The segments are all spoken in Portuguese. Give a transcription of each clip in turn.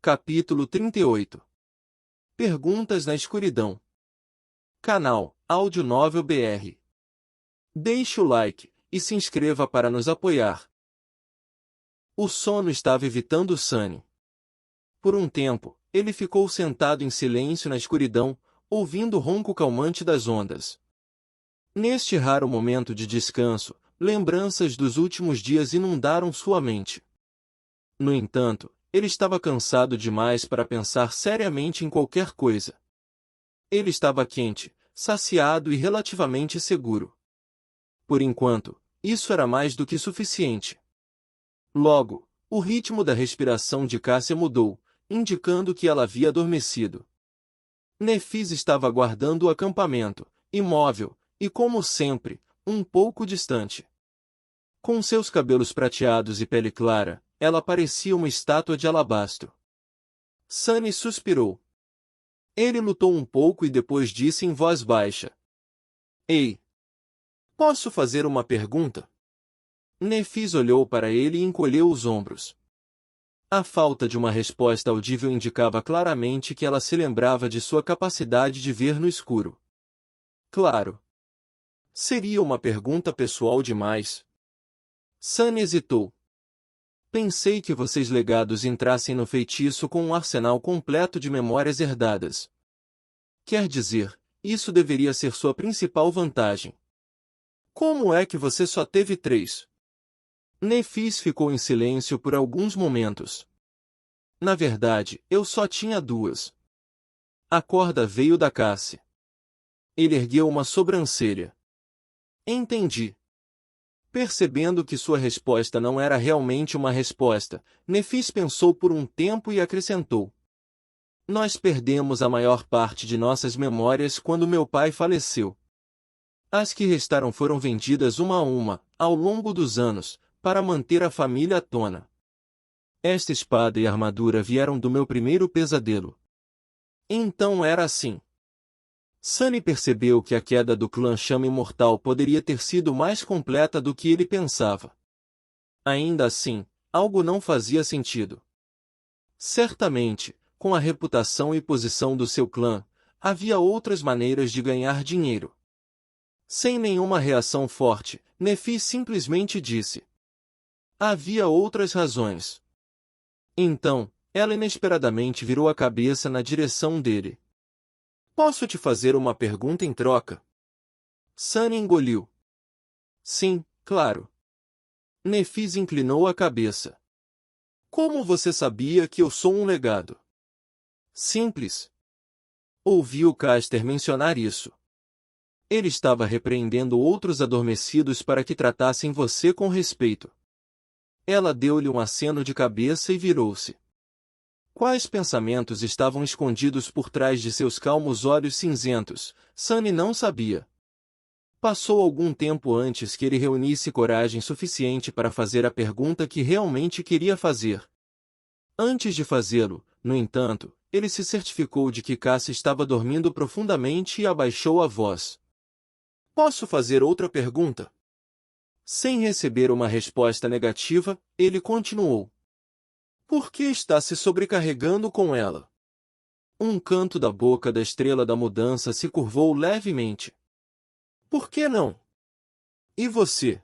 Capítulo 38. Perguntas na escuridão. Canal Áudio Novel BR. Deixe o like e se inscreva para nos apoiar. O sono estava evitando Sunny. Por um tempo, ele ficou sentado em silêncio na escuridão, ouvindo o ronco calmante das ondas. Neste raro momento de descanso, lembranças dos últimos dias inundaram sua mente. No entanto, ele estava cansado demais para pensar seriamente em qualquer coisa. Ele estava quente, saciado e relativamente seguro. Por enquanto, isso era mais do que suficiente. Logo, o ritmo da respiração de Cássia mudou, indicando que ela havia adormecido. Nephis estava guardando o acampamento, imóvel, e como sempre, um pouco distante. Com seus cabelos prateados e pele clara, ela parecia uma estátua de alabastro. Sunny suspirou. Ele lutou um pouco e depois disse em voz baixa: Ei! Posso fazer uma pergunta? Nephis olhou para ele e encolheu os ombros. A falta de uma resposta audível indicava claramente que ela se lembrava de sua capacidade de ver no escuro. Claro. Seria uma pergunta pessoal demais. Sunny hesitou. Pensei que vocês legados entrassem no feitiço com um arsenal completo de memórias herdadas. Quer dizer, isso deveria ser sua principal vantagem. Como é que você só teve 3? Nephis ficou em silêncio por alguns momentos. Na verdade, eu só tinha 2. A corda veio da Cássia. Ele ergueu uma sobrancelha. Entendi. Percebendo que sua resposta não era realmente uma resposta, Nephis pensou por um tempo e acrescentou: Nós perdemos a maior parte de nossas memórias quando meu pai faleceu. As que restaram foram vendidas uma a uma, ao longo dos anos, para manter a família à tona. Esta espada e armadura vieram do meu primeiro pesadelo. Então era assim. Sunny percebeu que a queda do clã Chama Imortal poderia ter sido mais completa do que ele pensava. Ainda assim, algo não fazia sentido. Certamente, com a reputação e posição do seu clã, havia outras maneiras de ganhar dinheiro. Sem nenhuma reação forte, Nephis simplesmente disse: Havia outras razões. Então, ela inesperadamente virou a cabeça na direção dele. Posso te fazer uma pergunta em troca? Sunny engoliu. Sim, claro. Nephis inclinou a cabeça. Como você sabia que eu sou um legado? Simples. Ouvi o Caster mencionar isso. Ele estava repreendendo outros adormecidos para que tratassem você com respeito. Ela deu-lhe um aceno de cabeça e virou-se. Quais pensamentos estavam escondidos por trás de seus calmos olhos cinzentos, Sunny não sabia. Passou algum tempo antes que ele reunisse coragem suficiente para fazer a pergunta que realmente queria fazer. Antes de fazê-lo, no entanto, ele se certificou de que Cássia estava dormindo profundamente e abaixou a voz. Posso fazer outra pergunta? Sem receber uma resposta negativa, ele continuou. Por que está se sobrecarregando com ela? Um canto da boca da estrela da mudança se curvou levemente. Por que não? E você?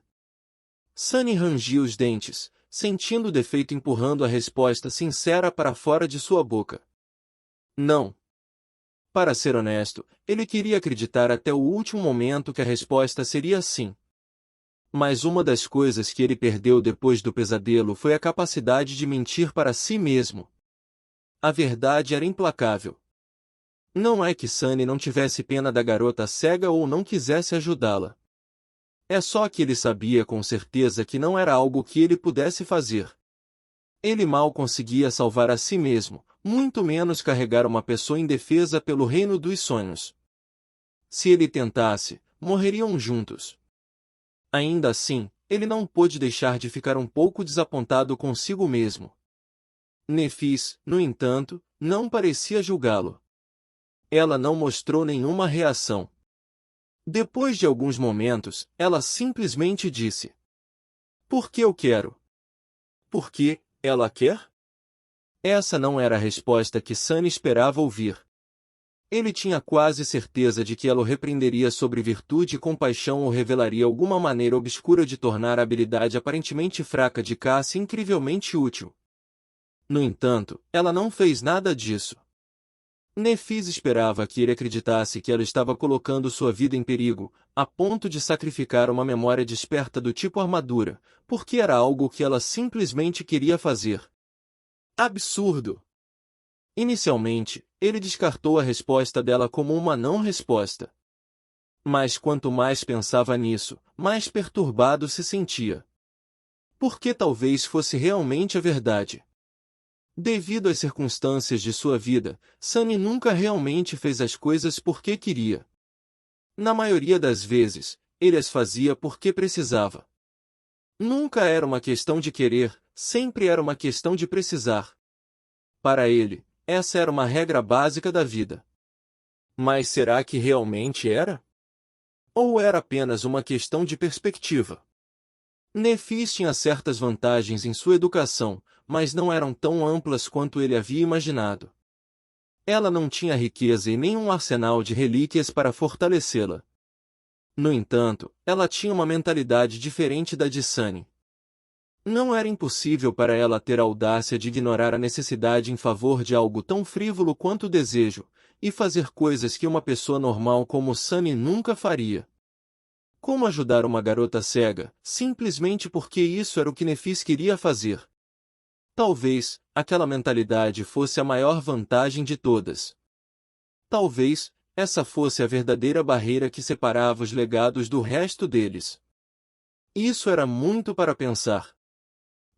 Sunny rangiu os dentes, sentindo o defeito empurrando a resposta sincera para fora de sua boca. Não. Para ser honesto, ele queria acreditar até o último momento que a resposta seria sim. Mas uma das coisas que ele perdeu depois do pesadelo foi a capacidade de mentir para si mesmo. A verdade era implacável. Não é que Sunny não tivesse pena da garota cega ou não quisesse ajudá-la. É só que ele sabia com certeza que não era algo que ele pudesse fazer. Ele mal conseguia salvar a si mesmo, muito menos carregar uma pessoa indefesa pelo reino dos sonhos. Se ele tentasse, morreriam juntos. Ainda assim, ele não pôde deixar de ficar um pouco desapontado consigo mesmo. Nephis, no entanto, não parecia julgá-lo. Ela não mostrou nenhuma reação. Depois de alguns momentos, ela simplesmente disse: Porque eu quero. Por que ela quer? Essa não era a resposta que Sunny esperava ouvir. Ele tinha quase certeza de que ela o repreenderia sobre virtude e compaixão ou revelaria alguma maneira obscura de tornar a habilidade aparentemente fraca de Cassie incrivelmente útil. No entanto, ela não fez nada disso. Nefis esperava que ele acreditasse que ela estava colocando sua vida em perigo, a ponto de sacrificar uma memória desperta do tipo armadura, porque era algo que ela simplesmente queria fazer. Absurdo! Inicialmente, ele descartou a resposta dela como uma não-resposta. Mas quanto mais pensava nisso, mais perturbado se sentia. Porque talvez fosse realmente a verdade. Devido às circunstâncias de sua vida, Sunny nunca realmente fez as coisas porque queria. Na maioria das vezes, ele as fazia porque precisava. Nunca era uma questão de querer, sempre era uma questão de precisar. Para ele, essa era uma regra básica da vida. Mas será que realmente era? Ou era apenas uma questão de perspectiva? Nefis tinha certas vantagens em sua educação, mas não eram tão amplas quanto ele havia imaginado. Ela não tinha riqueza e nem um arsenal de relíquias para fortalecê-la. No entanto, ela tinha uma mentalidade diferente da de Sunny. Não era impossível para ela ter a audácia de ignorar a necessidade em favor de algo tão frívolo quanto o desejo, e fazer coisas que uma pessoa normal como Sunny nunca faria. Como ajudar uma garota cega, simplesmente porque isso era o que Nefis queria fazer. Talvez, aquela mentalidade fosse a maior vantagem de todas. Talvez, essa fosse a verdadeira barreira que separava os legados do resto deles. Isso era muito para pensar.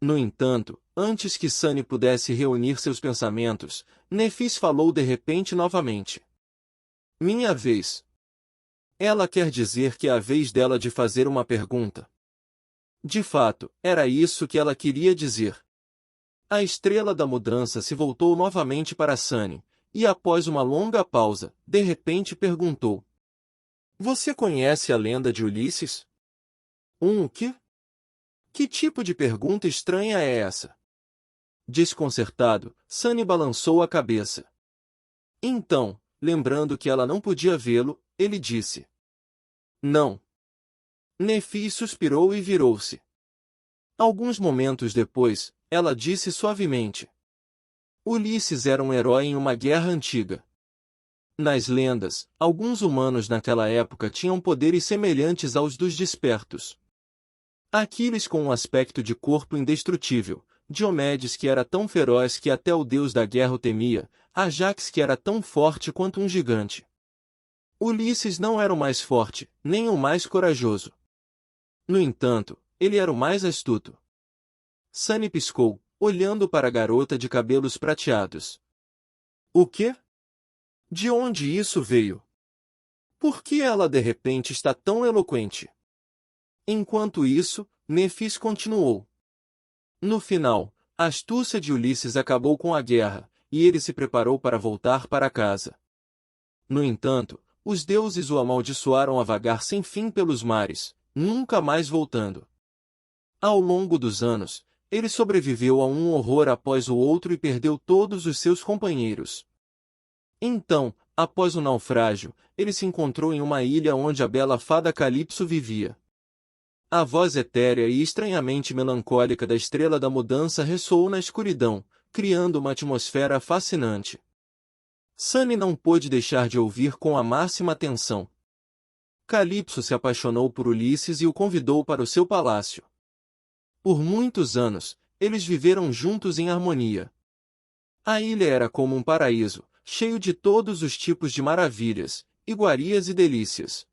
No entanto, antes que Sunny pudesse reunir seus pensamentos, Nefis falou de repente novamente. Minha vez. Ela quer dizer que é a vez dela de fazer uma pergunta. De fato, era isso que ela queria dizer. A estrela da mudança se voltou novamente para Sunny, e após uma longa pausa, de repente perguntou. Você conhece a lenda de Ulisses? O quê? Que tipo de pergunta estranha é essa? Desconcertado, Sunny balançou a cabeça. Então, lembrando que ela não podia vê-lo, ele disse. Não. Nefis suspirou e virou-se. Alguns momentos depois, ela disse suavemente. Ulisses era um herói em uma guerra antiga. Nas lendas, alguns humanos naquela época tinham poderes semelhantes aos dos despertos. Aquiles com um aspecto de corpo indestrutível, Diomedes que era tão feroz que até o deus da guerra o temia, Ajax que era tão forte quanto um gigante. Ulisses não era o mais forte, nem o mais corajoso. No entanto, ele era o mais astuto. Sunny piscou, olhando para a garota de cabelos prateados. O quê? De onde isso veio? Por que ela de repente está tão eloquente? Enquanto isso, Nefis continuou. No final, a astúcia de Ulisses acabou com a guerra, e ele se preparou para voltar para casa. No entanto, os deuses o amaldiçoaram a vagar sem fim pelos mares, nunca mais voltando. Ao longo dos anos, ele sobreviveu a um horror após o outro e perdeu todos os seus companheiros. Então, após o naufrágio, ele se encontrou em uma ilha onde a bela fada Calipso vivia. A voz etérea e estranhamente melancólica da estrela da mudança ressoou na escuridão, criando uma atmosfera fascinante. Sunny não pôde deixar de ouvir com a máxima atenção. Calipso se apaixonou por Ulisses e o convidou para o seu palácio. Por muitos anos, eles viveram juntos em harmonia. A ilha era como um paraíso, cheio de todos os tipos de maravilhas, iguarias e delícias.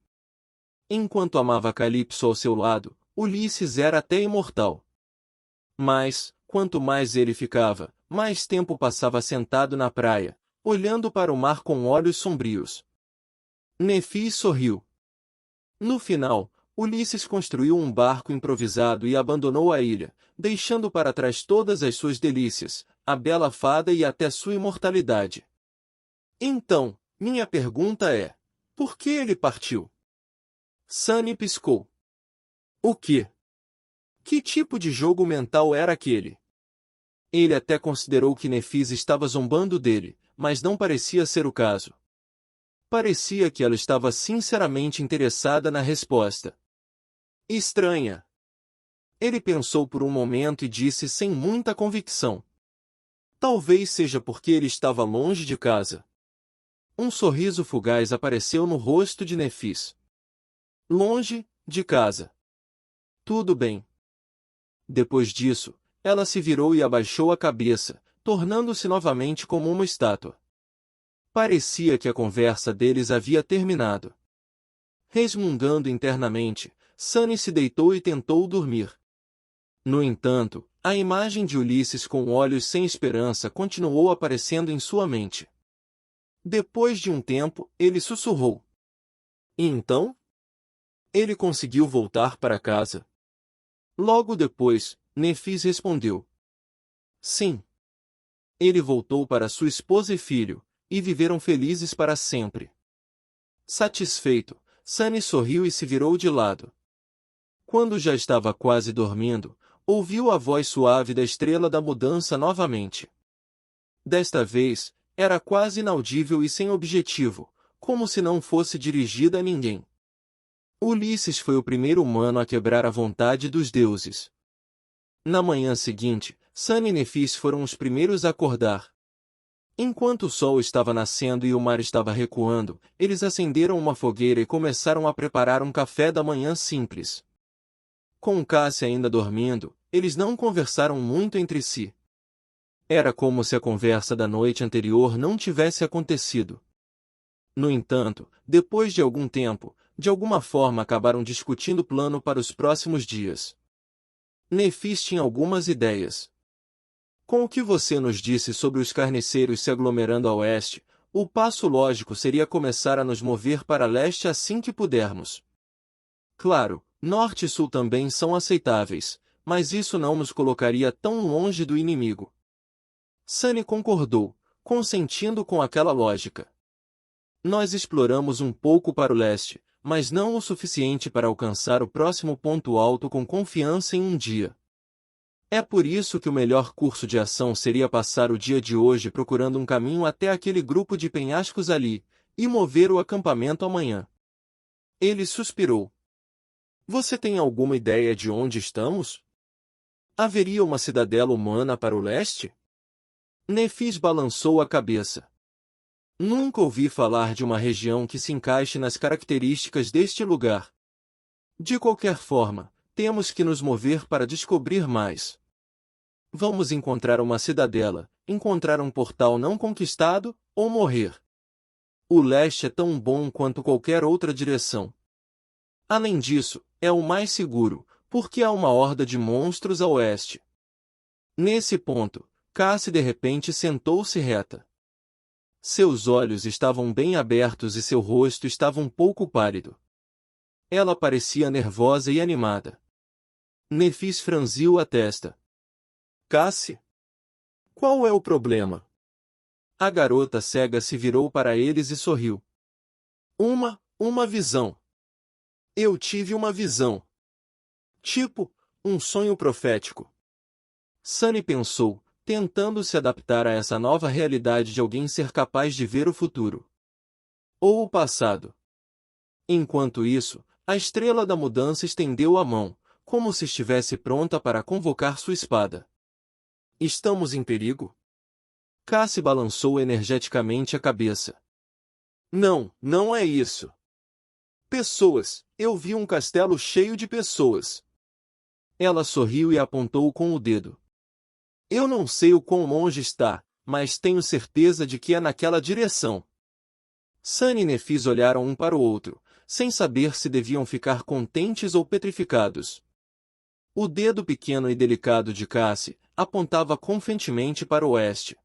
Enquanto amava Calipso ao seu lado, Ulisses era até imortal. Mas, quanto mais ele ficava, mais tempo passava sentado na praia, olhando para o mar com olhos sombrios. Nefis sorriu. No final, Ulisses construiu um barco improvisado e abandonou a ilha, deixando para trás todas as suas delícias, a bela fada e até sua imortalidade. Então, minha pergunta é: por que ele partiu? Sunny piscou. O quê? Que tipo de jogo mental era aquele? Ele até considerou que Nefis estava zombando dele, mas não parecia ser o caso. Parecia que ela estava sinceramente interessada na resposta. Estranha. Ele pensou por um momento e disse sem muita convicção. Talvez seja porque ele estava longe de casa. Um sorriso fugaz apareceu no rosto de Nefis. Longe, de casa. Tudo bem. Depois disso, ela se virou e abaixou a cabeça, tornando-se novamente como uma estátua. Parecia que a conversa deles havia terminado. Resmungando internamente, Sunny se deitou e tentou dormir. No entanto, a imagem de Ulisses com olhos sem esperança continuou aparecendo em sua mente. Depois de um tempo, ele sussurrou. E então? Ele conseguiu voltar para casa. Logo depois, Nefis respondeu. Sim. Ele voltou para sua esposa e filho, e viveram felizes para sempre. Satisfeito, Sunny sorriu e se virou de lado. Quando já estava quase dormindo, ouviu a voz suave da estrela da mudança novamente. Desta vez, era quase inaudível e sem objetivo, como se não fosse dirigida a ninguém. Ulisses foi o primeiro humano a quebrar a vontade dos deuses. Na manhã seguinte, Sunny e Nefis foram os primeiros a acordar. Enquanto o sol estava nascendo e o mar estava recuando, eles acenderam uma fogueira e começaram a preparar um café da manhã simples. Com Cassie ainda dormindo, eles não conversaram muito entre si. Era como se a conversa da noite anterior não tivesse acontecido. No entanto, depois de algum tempo, de alguma forma acabaram discutindo o plano para os próximos dias. Nefis tinha algumas ideias. Com o que você nos disse sobre os carniceiros se aglomerando a oeste, o passo lógico seria começar a nos mover para leste assim que pudermos. Claro, norte e sul também são aceitáveis, mas isso não nos colocaria tão longe do inimigo. Sunny concordou, consentindo com aquela lógica. Nós exploramos um pouco para o leste, mas não o suficiente para alcançar o próximo ponto alto com confiança em um dia. É por isso que o melhor curso de ação seria passar o dia de hoje procurando um caminho até aquele grupo de penhascos ali, e mover o acampamento amanhã. Ele suspirou. Você tem alguma ideia de onde estamos? Haveria uma cidadela humana para o leste? Nefis balançou a cabeça. Nunca ouvi falar de uma região que se encaixe nas características deste lugar. De qualquer forma, temos que nos mover para descobrir mais. Vamos encontrar uma cidadela, encontrar um portal não conquistado, ou morrer. O leste é tão bom quanto qualquer outra direção. Além disso, é o mais seguro, porque há uma horda de monstros a oeste. Nesse ponto, Cassie de repente sentou-se reta. Seus olhos estavam bem abertos e seu rosto estava um pouco pálido. Ela parecia nervosa e animada. Nefis franziu a testa. Cassie? Qual é o problema? A garota cega se virou para eles e sorriu. Uma visão. Eu tive uma visão. Tipo, um sonho profético. Sunny pensou, tentando se adaptar a essa nova realidade de alguém ser capaz de ver o futuro. Ou o passado. Enquanto isso, a estrela da mudança estendeu a mão, como se estivesse pronta para convocar sua espada. Estamos em perigo? Cassie balançou energeticamente a cabeça. Não, não é isso. Pessoas, eu vi um castelo cheio de pessoas. Ela sorriu e apontou com o dedo. Eu não sei o quão longe está, mas tenho certeza de que é naquela direção. Sunny e Nefis olharam um para o outro, sem saber se deviam ficar contentes ou petrificados. O dedo pequeno e delicado de Cassie apontava confiantemente para o oeste.